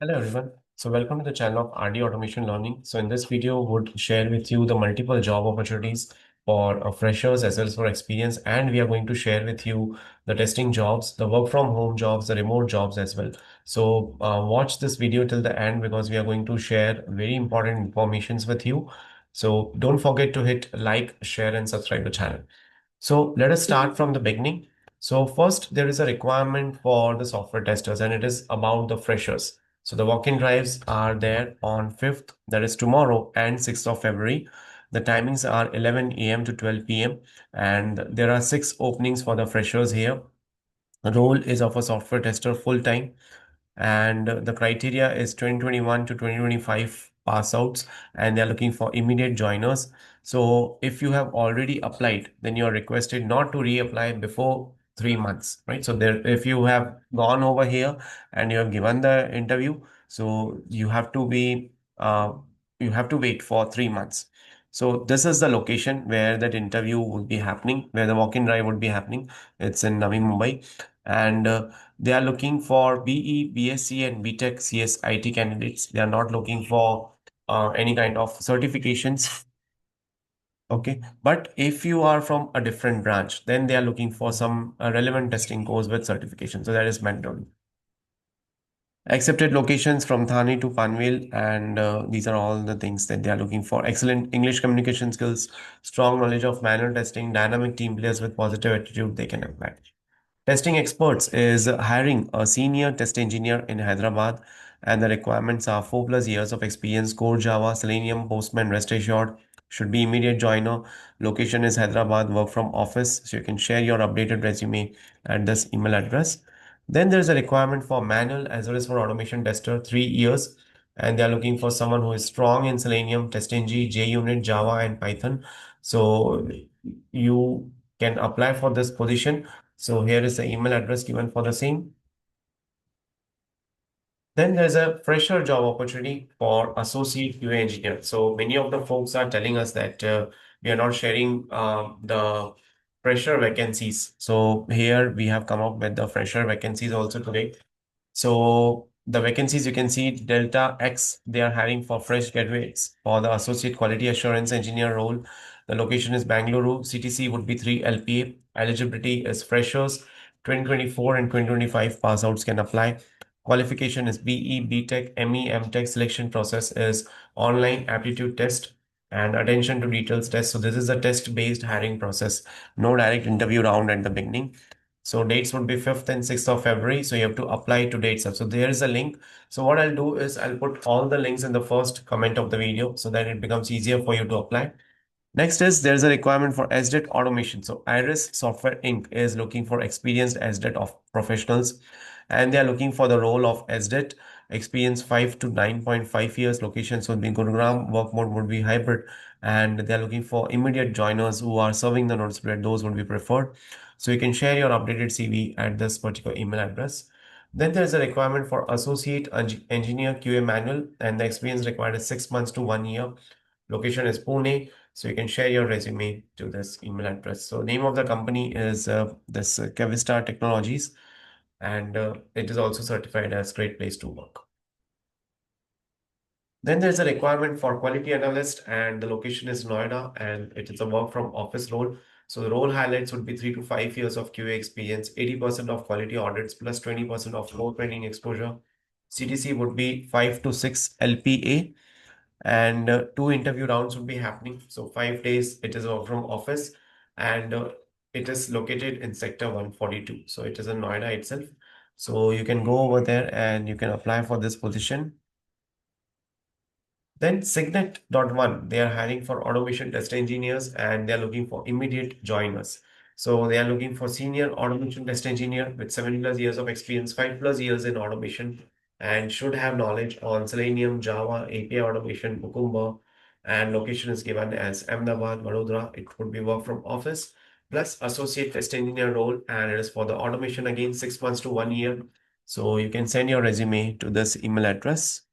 Hello everyone. So welcome to the channel of RD Automation Learning. So in this video, would share with you the multiple job opportunities for freshers as well as for experience, and we are going to share with you the testing jobs, the work from home jobs, the remote jobs as well. So watch this video till the end because we are going to share very important informations with you. So don't forget to hit like, share, and subscribe the channel. So let us start from the beginning. So first, there is a requirement for the software testers, and it is about the freshers. So the walk-in drives are there on 5th, that is tomorrow, and 6th of February. The timings are 11 a.m. to 12 p.m. And there are six openings for the freshers here. The role is of a software tester full-time, and the criteria is 2021 to 2025 pass outs, and they're looking for immediate joiners. So if you have already applied, then you are requested not to reapply before 3 months, right? So there, if you have gone over here and you have given the interview, so uh, you have to wait for 3 months. So this is the location where that interview would be happening, where the walk-in drive would be happening. It's in Navi Mumbai, and they are looking for BE, BSc, and BTech CSIT candidates. They are not looking for any kind of certifications. Okay. But if you are from a different branch, then they are looking for some relevant testing course with certification. So that is mandatory. Accepted locations from Thane to Panvel, and these are all the things that they are looking for. Excellent English communication skills, strong knowledge of manual testing, dynamic team players with positive attitude, they can apply. Testing experts is hiring a senior test engineer in Hyderabad, and the requirements are 4+ years of experience, core Java, Selenium, Postman, REST assured, should be immediate joiner. Location is Hyderabad, work from office, so you can share your updated resume at this email address. Then there's a requirement for manual as well as for automation tester, 3 years, and they are looking for someone who is strong in Selenium, TestNG, JUnit, Java, and Python. So you can apply for this position. So here is the email address given for the same. Then there's a fresher job opportunity for associate QA engineer. So many of the folks are telling us that we are not sharing the fresher vacancies. So here we have come up with the fresher vacancies also today. So the vacancies you can see Delta X, they are hiring for fresh graduates for the associate quality assurance engineer role. The location is Bangalore. CTC would be 3 LPA. Eligibility is freshers. 2024 and 2025 pass outs can apply. Qualification is BE, BTech, ME, MTech. Selection process is online aptitude test and attention to details test. So this is a test-based hiring process. No direct interview round at the beginning. So dates would be 5th and 6th of February. So you have to apply to dates. So there is a link. So what I'll do is I'll put all the links in the first comment of the video so that it becomes easier for you to apply. Next is there's a requirement for SDET automation. So Iris Software Inc. is looking for experienced SDET of professionals, and they are looking for the role of SDET experience 5 to 9.5 years. Locations would be Gurugram, work mode would be hybrid, and they are looking for immediate joiners who are serving the notice period. Those would be preferred. So you can share your updated CV at this particular email address. Then there is a requirement for associate engineer QA manual, and the experience required is 6 months to 1 year. Location is Pune. So you can share your resume to this email address. So name of the company is this Cavista Technologies, and it is also certified as Great Place to Work. Then there's a requirement for quality analyst, and the location is Noida, and it is a work from office role. So the role highlights would be 3 to 5 years of QA experience, 80% of quality audits plus 20% of floor training exposure. CTC would be 5 to 6 LPA, and two interview rounds would be happening. So 5 days it is from office, and it is located in sector 142. So it is in Noida itself. So you can go over there and you can apply for this position. Then Signet.1, they are hiring for automation test engineers, and they are looking for immediate joiners. So they are looking for senior automation test engineer with 7+ years of experience, 5+ years in automation, and should have knowledge on Selenium, Java, API automation, Cucumber, and location is given as Ahmedabad, Vadodara. It would be work from office plus associate test engineer role, and it is for the automation again 6 months to 1 year. So you can send your resume to this email address.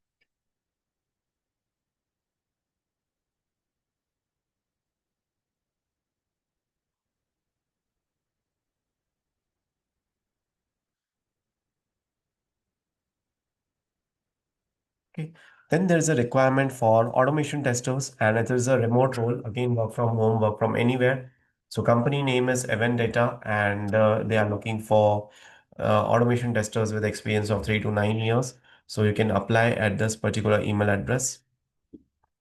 Okay. Then there's a requirement for automation testers, and it is a remote role. Again, work from home, work from anywhere. So company name is Event Data, and they are looking for automation testers with experience of 3 to 9 years. So you can apply at this particular email address.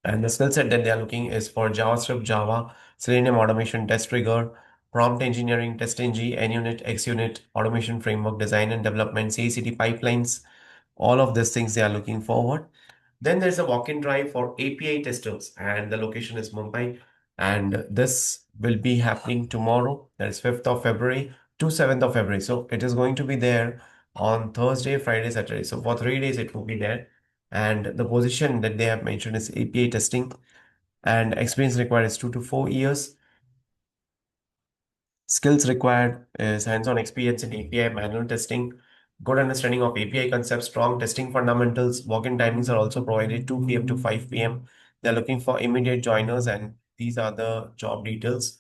And the skill set that they are looking is for JavaScript, Java, Selenium automation, test trigger, prompt engineering, TestNG, NUnit, XUnit, automation framework, design and development, CI/CD pipelines. All of these things they are looking forward. Then there's a walk-in drive for API testers, and the location is Mumbai. And this will be happening tomorrow, that is 5th of February to 7th of February. So it is going to be there on Thursday, Friday, Saturday. So for 3 days, it will be there. And the position that they have mentioned is API testing, and experience required is 2 to 4 years. Skills required is hands-on experience in API manual testing, good understanding of API concepts, strong testing fundamentals. Walk-in timings are also provided 2 p.m. to 5 p.m. They're looking for immediate joiners, and these are the job details.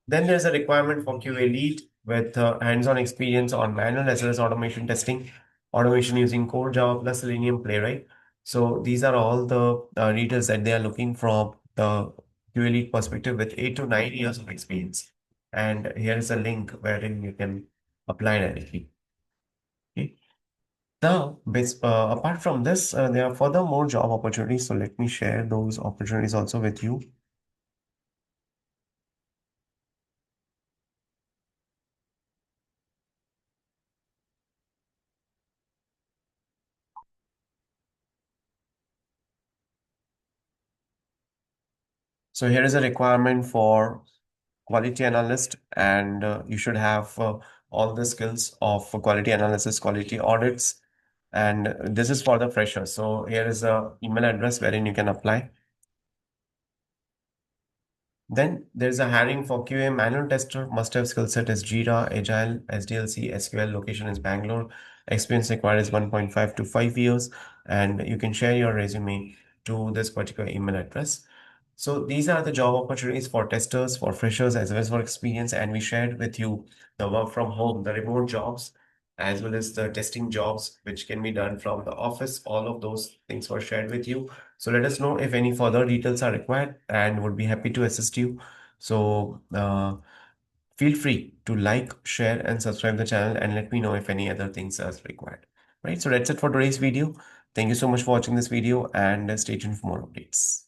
Then there's a requirement for QA lead with hands-on experience on manual as well as automation testing, automation using Core Java plus Selenium Playwright. So these are all the details that they are looking from the QA lead perspective with 8 to 9 years of experience. And here is a link wherein you can apply directly. Okay. Now, apart from this, there are further more job opportunities. So let me share those opportunities also with you. So here is a requirement for quality analyst, and you should have all the skills of quality analysis, quality audits, and this is for the fresher. So here is a email address wherein you can apply. Then there's a hiring for QA manual tester. Must have skill set is Jira, Agile, SDLC, SQL. Location is Bangalore. Experience required is 1.5 to 5 years. And you can share your resume to this particular email address. So these are the job opportunities for testers, for freshers, as well as for experience. And we shared with you the work from home, the remote jobs, as well as the testing jobs, which can be done from the office. All of those things were shared with you. So let us know if any further details are required and would be happy to assist you. So feel free to like, share, and subscribe the channel and let me know if any other things are required. Right. So that's it for today's video. Thank you so much for watching this video and stay tuned for more updates.